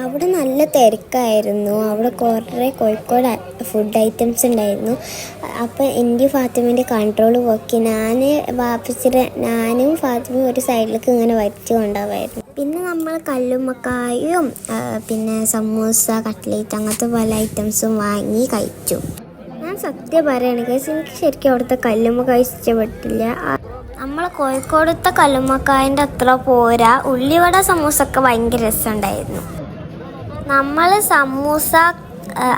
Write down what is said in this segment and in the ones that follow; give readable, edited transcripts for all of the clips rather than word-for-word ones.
അവിടെ നല്ല തിരക്കായിരുന്നു. അവിടെ കുറേ കോഴിക്കോട് ഫുഡ് ഐറ്റംസ് ഉണ്ടായിരുന്നു. അപ്പോൾ എൻ്റെ ഫാത്തിമേൻ്റെ കൺട്രോൾ പോക്കി ഞാനും ഫാത്തിമയും ഒരു സൈഡിലേക്ക് ഇങ്ങനെ വരച്ച് കൊണ്ടുപോകായിരുന്നു. പിന്നെ നമ്മൾ കല്ലുമ്മക്കായും പിന്നെ സമൂസ, കട്ട്ലേറ്റ് അങ്ങനത്തെ പല ഐറ്റംസും വാങ്ങി കഴിച്ചു. ഞാൻ സത്യം പറയുകയാണെങ്കിൽ എനിക്ക് ശരിക്കും അവിടുത്തെ കല്ലുമ്മക്കായ ഇഷ്ടപ്പെട്ടില്ല. നമ്മൾ കോഴിക്കോടത്തെ കല്ലുമ്മക്കായൻ്റെ അത്ര പോരാ. ഉള്ളിവട സമൂസ ഒക്കെ ഭയങ്കര രസമുണ്ടായിരുന്നു. നമ്മൾ സമൂസ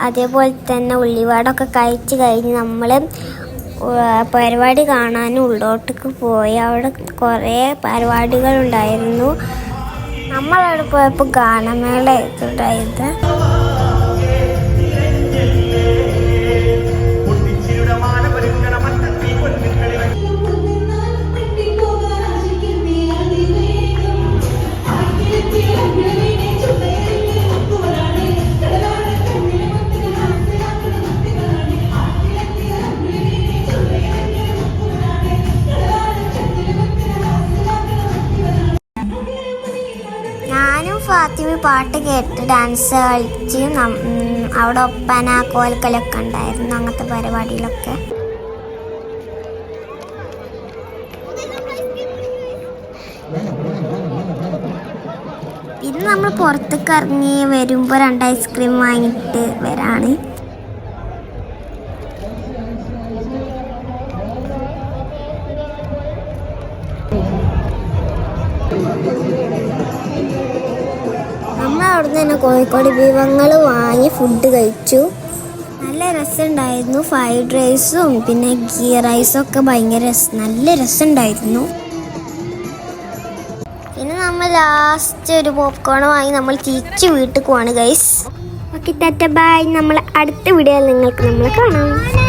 അതേപോലെ തന്നെ ഉള്ളിവടൊക്കെ കഴിച്ച് കഴിഞ്ഞ് നമ്മൾ പരിപാടി കാണാനും ഉള്ളോട്ടേക്ക് പോയി. അവിടെ കുറേ പരിപാടികളുണ്ടായിരുന്നു. നമ്മളവിടെ പോയപ്പോൾ ഗാനമേള ഉണ്ടായത്. ഞാനും ഫാത്തിമ പാട്ട് കേട്ട് ഡാൻസ് കളിച്ച് അവിടെ ഒപ്പന കോൽക്കലൊക്കെ ഉണ്ടായിരുന്നു. അങ്ങനത്തെ പരിപാടിയിലൊക്കെ പിന്നെ നമ്മൾ പുറത്തേക്ക് ഇറങ്ങി വരുമ്പോൾ 2 ഐസ്ക്രീം വാങ്ങിയിട്ട് വരാണ്. നമ്മൾ അവിടുന്ന് തന്നെ കോഴിക്കോട് വിഭവങ്ങൾ വാങ്ങി ഫുഡ് കഴിച്ചു. നല്ല രസമുണ്ടായിരുന്നു. ഫ്രൈഡ് റൈസും പിന്നെ ഗീ റൈസും ഒക്കെ ഭയങ്കര നല്ല രസമുണ്ടായിരുന്നു. പിന്നെ നമ്മൾ ലാസ്റ്റ് ഒരു പോപ്കോൺ വാങ്ങി നമ്മൾ തിരിച്ച് വീട്ടിൽ പോവാണ് ഗൈസ്. Okay, Tata by. നമ്മൾ അടുത്ത വീഡിയോയിൽ നമ്മൾ കാണാം.